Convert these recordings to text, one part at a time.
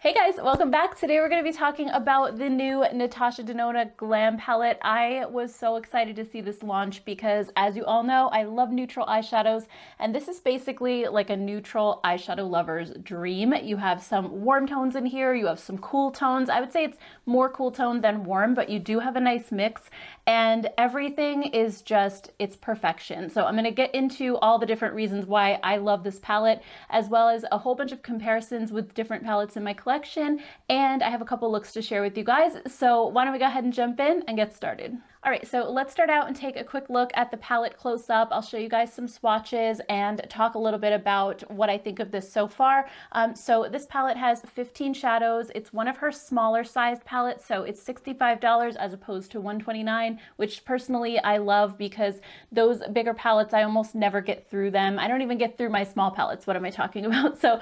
Hey guys, welcome back. Today we're going to be talking about the new Natasha Denona Glam Palette. I was so excited to see this launch because, as you all know, I love neutral eyeshadows, and this is basically like a neutral eyeshadow lover's dream. You have some warm tones in here, you have some cool tones. I would say it's more cool tone than warm, but you do have a nice mix, and everything is just, it's perfection. So I'm going to get into all the different reasons why I love this palette, as well as a whole bunch of comparisons with different palettes in my collection, and I have a couple looks to share with you guys. So why don't we go ahead and jump in and get started. All right, so let's start out and take a quick look at the palette close up. I'll show you guys some swatches and talk a little bit about what I think of this so far. So this palette has 15 shadows. It's one of her smaller sized palettes, so it's $65 as opposed to $129, which personally I love because those bigger palettes, I almost never get through them. I don't even get through my small palettes. What am I talking about? So,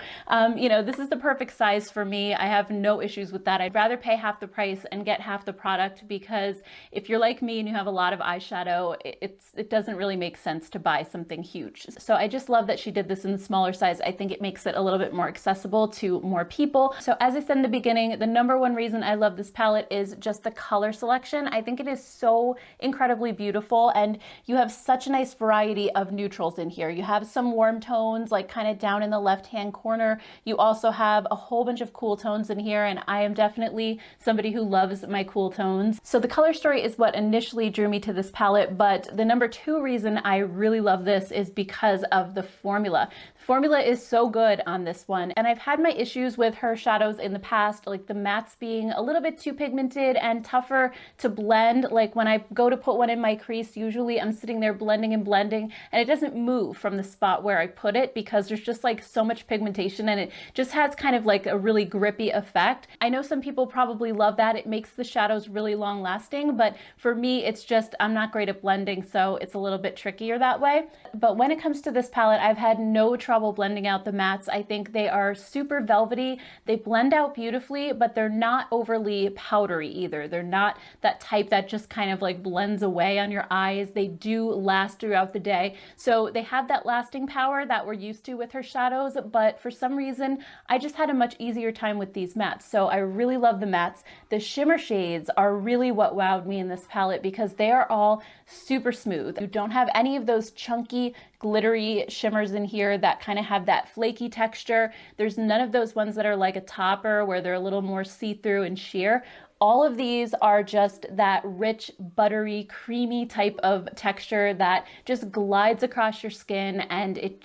you know, this is the perfect size for me. I have no issues with that. I'd rather pay half the price and get half the product, because if you're like me and you have a lot of eyeshadow, it doesn't really make sense to buy something huge. So I just love that she did this in the smaller size. I think it makes it a little bit more accessible to more people. So as I said in the beginning, the number one reason I love this palette is just the color selection. I think it is so incredibly beautiful, and you have such a nice variety of neutrals in here. You have some warm tones, like kind of down in the left-hand corner. You also have a whole bunch of cool tones in here, and I am definitely somebody who loves my cool tones. So the color story is what initially drew me to this palette, but the number two reason I really love this is because of the formula. The formula is so good on this one, and I've had my issues with her shadows in the past, like the mattes being a little bit too pigmented and tougher to blend. Like when I go to put one in my crease, usually I'm sitting there blending and blending, and it doesn't move from the spot where I put it because there's just like so much pigmentation, and it just has kind of like a really grippy effect. I know some people probably love that. It makes the shadows really long lasting, but for me, it's just, I'm not great at blending, so it's a little bit trickier that way. But when it comes to this palette, I've had no trouble blending out the mattes. I think they are super velvety. They blend out beautifully, but they're not overly powdery either. They're not that type that just kind of like blends away on your eyes. They do last throughout the day. So they have that lasting power that we're used to with her shadows, but for some reason, I just had a much easier time with these mattes. So I really love the mattes. The shimmer shades are really what wowed me in this palette because they are all super smooth. You don't have any of those chunky, glittery shimmers in here that kind of have that flaky texture. There's none of those ones that are like a topper where they're a little more see-through and sheer. All of these are just that rich, buttery, creamy type of texture that just glides across your skin, and it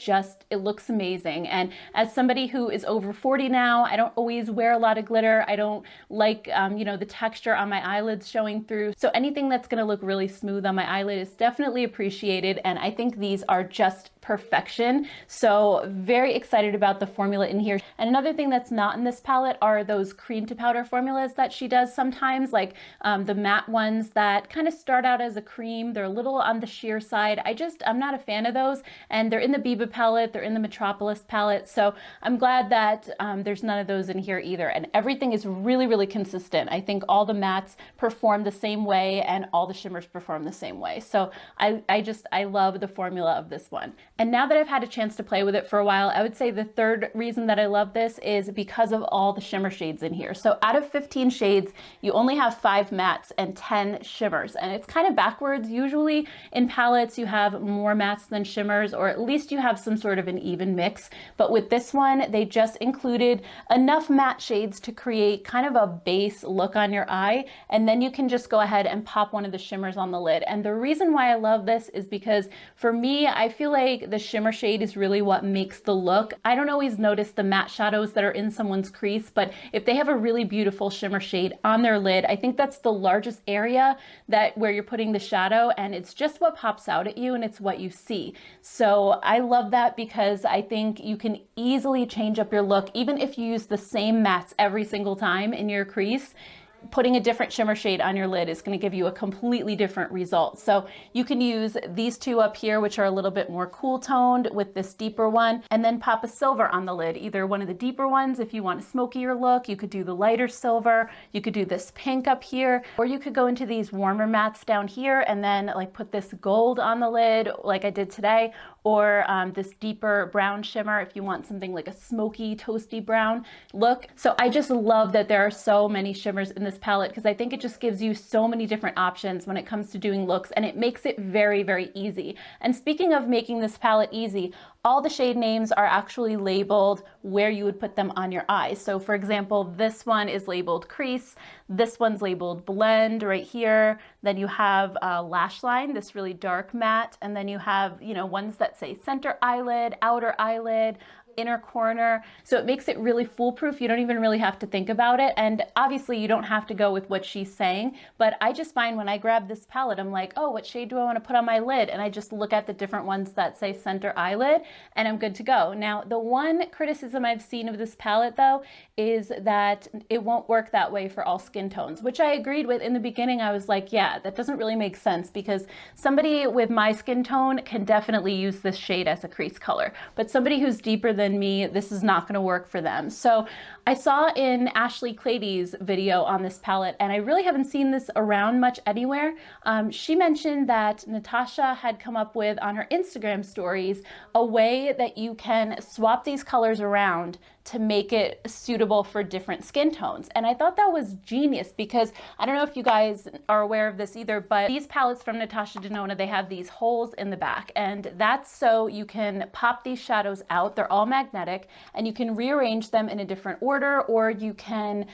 looks amazing. And as somebody who is over 40 now, I don't always wear a lot of glitter. I don't like, you know, the texture on my eyelids showing through. So anything that's gonna look really smooth on my eyelid is definitely appreciated, and I think these are just perfection. So very excited about the formula in here. And another thing that's not in this palette are those cream to powder formulas that she does sometimes, like the matte ones that kind of start out as a cream. They're a little on the sheer side. I'm not a fan of those, and they're in the Abh palette, they're in the Metropolis palette, so I'm glad that there's none of those in here either. And everything is really, really consistent. I think all the mattes perform the same way and all the shimmers perform the same way. So I love the formula of this one. And now that I've had a chance to play with it for a while, I would say the third reason that I love this is because of all the shimmer shades in here. So out of 15 shades, you only have 5 mattes and 10 shimmers. And it's kind of backwards. Usually in palettes, you have more mattes than shimmers, or at least you have some sort of an even mix. But with this one, they just included enough matte shades to create kind of a base look on your eye. And then you can just go ahead and pop one of the shimmers on the lid. And the reason why I love this is because for me, I feel like the shimmer shade is really what makes the look. I don't always notice the matte shadows that are in someone's crease, but if they have a really beautiful shimmer shade on their lid, I think that's the largest area where you're putting the shadow, and it's just what pops out at you and it's what you see. So I love that because I think you can easily change up your look. Even if you use the same mattes every single time in your crease, putting a different shimmer shade on your lid is going to give you a completely different result. So you can use these two up here, which are a little bit more cool toned, with this deeper one, and then pop a silver on the lid, either one of the deeper ones if you want a smokier look. You could do the lighter silver, you could do this pink up here, or you could go into these warmer mattes down here and then like put this gold on the lid like I did today, or this deeper brown shimmer if you want something like a smoky, toasty brown look. So I just love that there are so many shimmers in this palette, because I think it just gives you so many different options when it comes to doing looks, and it makes it very, very easy. And speaking of making this palette easy, all the shade names are actually labeled where you would put them on your eyes. So for example, this one is labeled crease, this one's labeled blend right here, then you have lash line, this really dark matte, and then you have, you know, ones that say center eyelid, outer eyelid, inner corner. So it makes it really foolproof. You don't even really have to think about it. And obviously you don't have to go with what she's saying, but I just find when I grab this palette, I'm like, oh, what shade do I want to put on my lid? And I just look at the different ones that say center eyelid and I'm good to go. Now, the one criticism I've seen of this palette though, is that it won't work that way for all skin tones, which I agreed with in the beginning. I was like, yeah, that doesn't really make sense, because somebody with my skin tone can definitely use this shade as a crease color, but somebody who's deeper than me, this is not going to work for them. So I saw in Ashley Clady's video on this palette, and I really haven't seen this around much anywhere. She mentioned that Natasha had come up with on her Instagram stories a way that you can swap these colors around to make it suitable for different skin tones. And I thought that was genius, because I don't know if you guys are aware of this either, but these palettes from Natasha Denona, they have these holes in the back, and that's so you can pop these shadows out. They're all magnetic, and you can rearrange them in a different order, or you can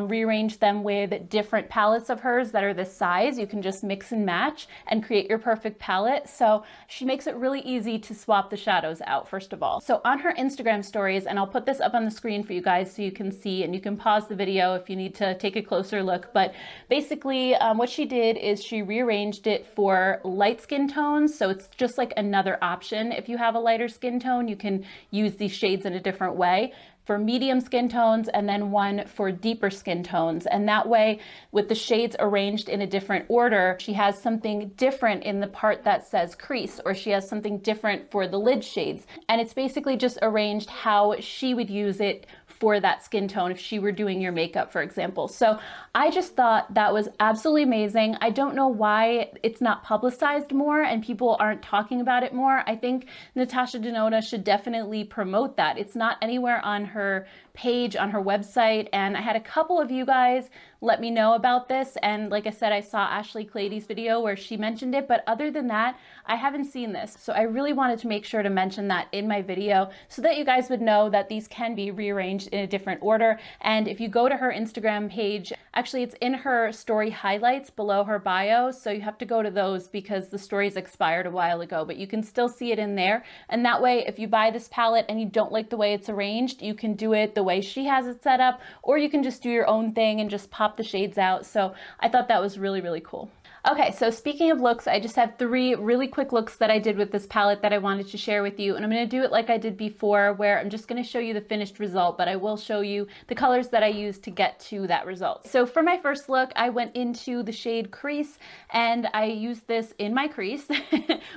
rearrange them with different palettes of hers that are this size. You can just mix and match and create your perfect palette. So she makes it really easy to swap the shadows out, first of all. So on her Instagram stories, and I'll put this up on the screen for you guys so you can see, and you can pause the video if you need to take a closer look, but basically what she did is she rearranged it for light skin tones. So it's just like another option. If you have a lighter skin tone, you can use these shades in a different way, for medium skin tones, and then one for deeper skin tones. And that way, with the shades arranged in a different order, she has something different in the part that says crease, or she has something different for the lid shades. And it's basically just arranged how she would use it for that skin tone if she were doing your makeup, for example. So I just thought that was absolutely amazing. I don't know why it's not publicized more and people aren't talking about it more. I think Natasha Denona should definitely promote that. It's not anywhere on her page, on her website, and I had a couple of you guys let me know about this, and like I said, I saw Ashley Clady's video where she mentioned it, but other than that, I haven't seen this. So I really wanted to make sure to mention that in my video so that you guys would know that these can be rearranged in a different order. And if you go to her Instagram page, actually it's in her story highlights below her bio, so you have to go to those because the stories expired a while ago, but you can still see it in there. And that way, if you buy this palette and you don't like the way it's arranged, you can do it the way she has it set up, or you can just do your own thing and just pop the shades out. So I thought that was really, really cool. Okay, so speaking of looks, I just have 3 really quick looks that I did with this palette that I wanted to share with you. And I'm going to do it like I did before, where I'm just going to show you the finished result, but I will show you the colors that I used to get to that result. So for my first look, I went into the shade Crease, and I used this in my crease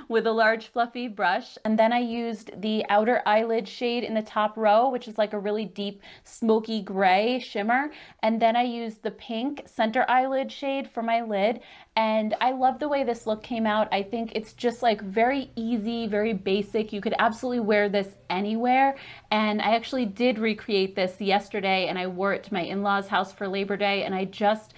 with a large fluffy brush. And then I used the outer eyelid shade in the top row, which is like a really deep smoky gray shimmer. And then I used the pink center eyelid shade for my lid. And I love the way this look came out. I think it's just like very easy, very basic. You could absolutely wear this anywhere. And I actually did recreate this yesterday, and I wore it to my in-laws' house for Labor Day, and I just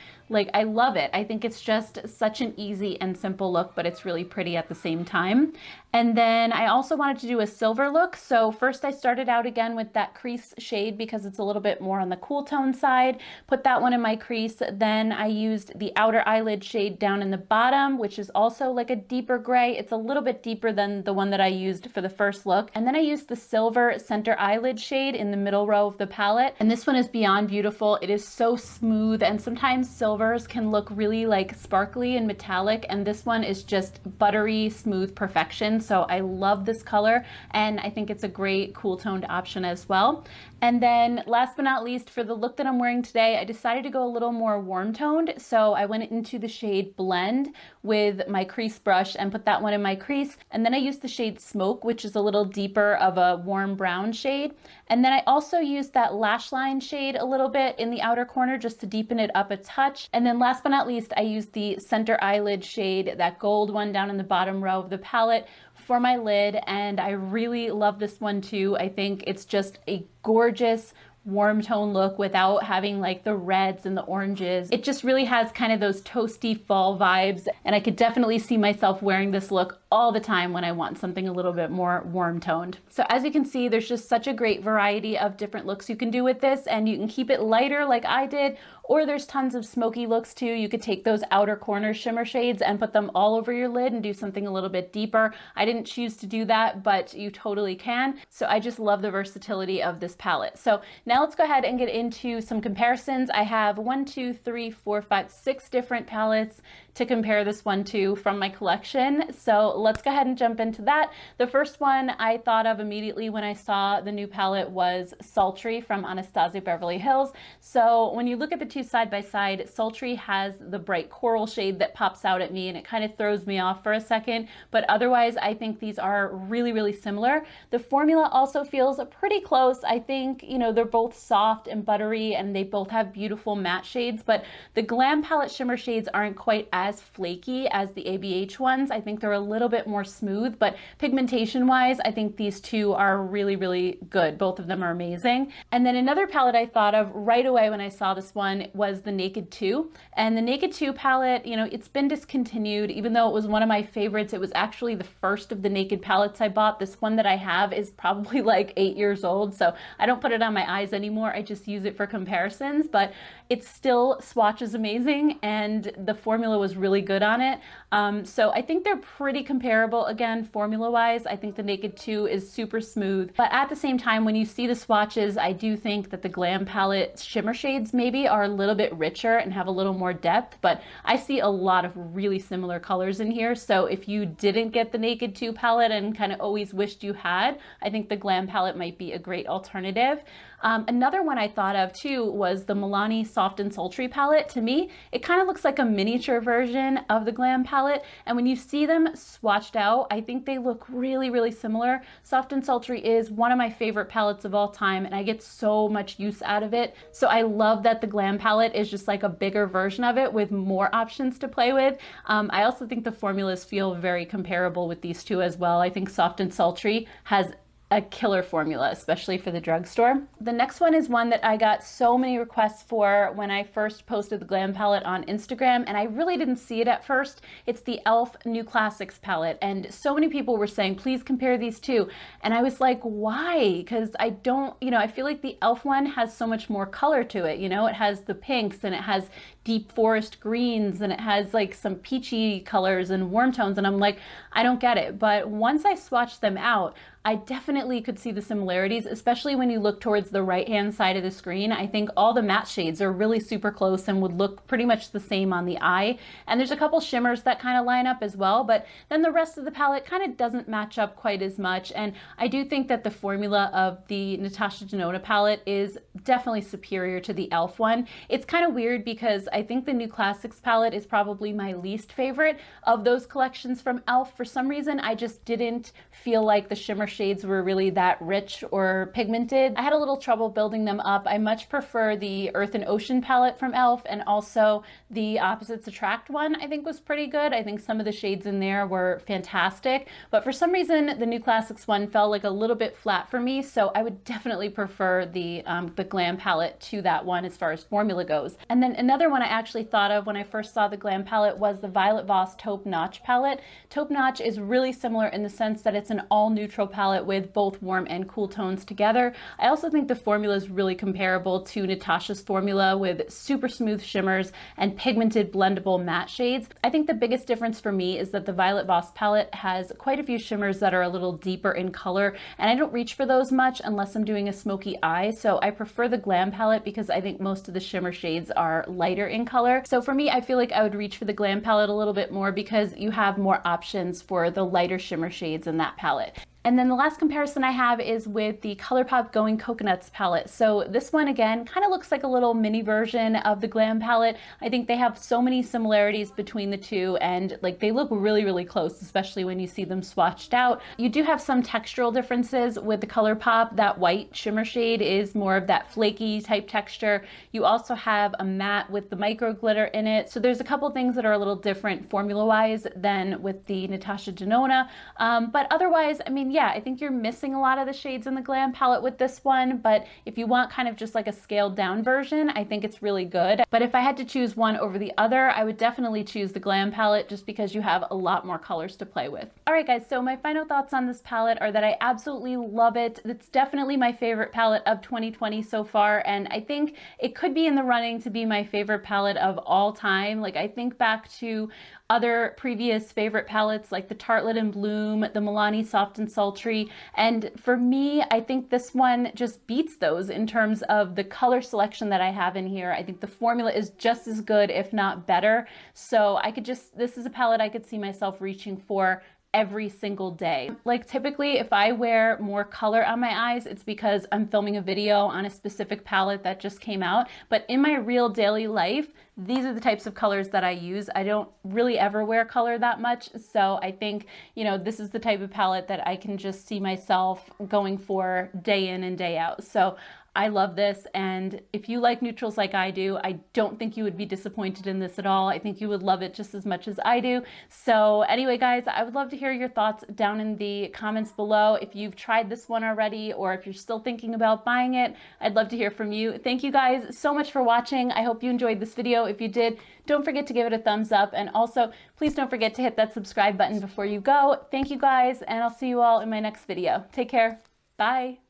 I love it. I think it's just such an easy and simple look, but it's really pretty at the same time. And then I also wanted to do a silver look. So first I started out again with that crease shade because it's a little bit more on the cool tone side. Put that one in my crease. Then I used the outer eyelid shade down in the bottom, which is also like a deeper gray. It's a little bit deeper than the one that I used for the first look. And then I used the silver center eyelid shade in the middle row of the palette. And this one is beyond beautiful. It is so smooth, and sometimes silver silvers can look really like sparkly and metallic, and this one is just buttery smooth perfection. So I love this color, and I think it's a great cool toned option as well. And then last but not least, for the look that I'm wearing today, I decided to go a little more warm toned. So I went into the shade Blend with my crease brush and put that one in my crease. And then I used the shade Smoke, which is a little deeper of a warm brown shade. And then I also used that lash line shade a little bit in the outer corner just to deepen it up a touch. And then last but not least, I used the center eyelid shade, that gold one down in the bottom row of the palette, for my lid, and I really love this one too. I think it's just a gorgeous warm tone look without having like the reds and the oranges. It just really has kind of those toasty fall vibes, and I could definitely see myself wearing this look all the time when I want something a little bit more warm toned. So as you can see, there's just such a great variety of different looks you can do with this, and you can keep it lighter like I did, or there's tons of smoky looks too. You could take those outer corner shimmer shades and put them all over your lid and do something a little bit deeper. I didn't choose to do that, but you totally can. So I just love the versatility of this palette. So now let's go ahead and get into some comparisons. I have 6 different palettes to compare this one to from my collection. So let's go ahead and jump into that. The first one I thought of immediately when I saw the new palette was Sultry from Anastasia Beverly Hills. So when you look at the two side by side, Sultry has the bright coral shade that pops out at me, and it kind of throws me off for a second, but otherwise I think these are really, really similar. The formula also feels pretty close. I think, you know, they're both soft and buttery, and they both have beautiful matte shades, but the Glam Palette shimmer shades aren't quite as flaky as the ABH ones. I think they're a little bit more smooth, but pigmentation wise, I think these two are really, really good. Both of them are amazing. And then another palette I thought of right away when I saw this one was the Naked 2. And the Naked 2 palette, you know, it's been discontinued, even though it was one of my favorites. It was actually the first of the Naked palettes I bought. This one that I have is probably like 8 years old, so I don't put it on my eyes anymore. I just use it for comparisons, but it's still swatches amazing, and the formula was really good on it. So I think they're pretty comparable. Again, formula wise, I think the Naked 2 is super smooth, but at the same time, when you see the swatches, I do think that the Glam Palette shimmer shades maybe are a little bit richer and have a little more depth, but I see a lot of really similar colors in here. So if you didn't get the Naked 2 palette and kind of always wished you had, I think the Glam Palette might be a great alternative. Another one I thought of too was the Milani Soft and Sultry palette. To me, it kind of looks like a miniature version of the Glam palette, and when you see them swatched out, I think they look really, really similar. Soft and Sultry is one of my favorite palettes of all time, and I get so much use out of it. So I love that the Glam palette is just like a bigger version of it with more options to play with. I also think the formulas feel very comparable with these two as well. I think Soft and Sultry has a killer formula, especially for the drugstore. The next one is one that I got so many requests for when I first posted the Glam palette on Instagram, and I really didn't see it at first. It's the e.l.f. New Classics palette, and so many people were saying, please compare these two. And I was like, why? Because I don't, you know, I feel like the e.l.f. one has so much more color to it. You know, it has the pinks, and it has deep forest greens, and it has like some peachy colors and warm tones, and I'm like, I don't get it. But once I swatched them out, I definitely could see the similarities, especially when you look towards the right-hand side of the screen. I think all the matte shades are really super close and would look pretty much the same on the eye. And there's a couple shimmers that kind of line up as well, but then the rest of the palette kind of doesn't match up quite as much. And I do think that the formula of the Natasha Denona palette is definitely superior to the e.l.f. one. It's kind of weird because I think the New Classics palette is probably my least favorite of those collections from e.l.f. For some reason, I just didn't feel like the shimmer shades were really that rich or pigmented. I had a little trouble building them up. I much prefer the Earth and Ocean palette from e.l.f. and also the Opposites Attract one I think was pretty good. I think some of the shades in there were fantastic, but for some reason the New Classics one felt like a little bit flat for me, so I would definitely prefer the Glam palette to that one as far as formula goes. And then another one I actually thought of when I first saw the Glam palette was the Violet Voss Taupe Notch palette. Taupe Notch is really similar in the sense that it's an all neutral palette palette with both warm and cool tones together. I also think the formula is really comparable to Natasha's formula with super smooth shimmers and pigmented blendable matte shades. I think the biggest difference for me is that the Violet Voss palette has quite a few shimmers that are a little deeper in color, and I don't reach for those much unless I'm doing a smoky eye. So I prefer the Glam palette because I think most of the shimmer shades are lighter in color. So for me, I feel like I would reach for the Glam palette a little bit more because you have more options for the lighter shimmer shades in that palette. And then the last comparison I have is with the Colourpop Going Coconuts palette. So this one, again, kind of looks like a little mini version of the Glam palette. I think they have so many similarities between the two, and like they look really, really close, especially when you see them swatched out. You do have some textural differences with the Colourpop. That white shimmer shade is more of that flaky type texture. You also have a matte with the micro glitter in it. So there's a couple things that are a little different formula-wise than with the Natasha Denona. But otherwise, I mean, yeah, I think you're missing a lot of the shades in the Glam palette with this one, but if you want kind of just like a scaled down version, I think it's really good. But if I had to choose one over the other, I would definitely choose the Glam palette just because you have a lot more colors to play with. All right, guys, so my final thoughts on this palette are that I absolutely love it. It's definitely my favorite palette of 2020 so far, and I think it could be in the running to be my favorite palette of all time. Like, I think back to other previous favorite palettes like the Tartelette and Bloom, the Milani Soft and Sultry, and for me, I think this one just beats those in terms of the color selection that I have in here. I think the formula is just as good, if not better. So this is a palette I could see myself reaching for every single day. Like typically if I wear more color on my eyes, it's because I'm filming a video on a specific palette that just came out. But in my real daily life, these are the types of colors that I use. I don't really ever wear color that much. So I think, you know, this is the type of palette that I can just see myself going for day in and day out. So I love this, and if you like neutrals like I do, I don't think you would be disappointed in this at all. I think you would love it just as much as I do. So anyway, guys, I would love to hear your thoughts down in the comments below. If you've tried this one already, or if you're still thinking about buying it, I'd love to hear from you. Thank you guys so much for watching. I hope you enjoyed this video. If you did, don't forget to give it a thumbs up, and also please don't forget to hit that subscribe button before you go. Thank you guys, and I'll see you all in my next video. Take care. Bye.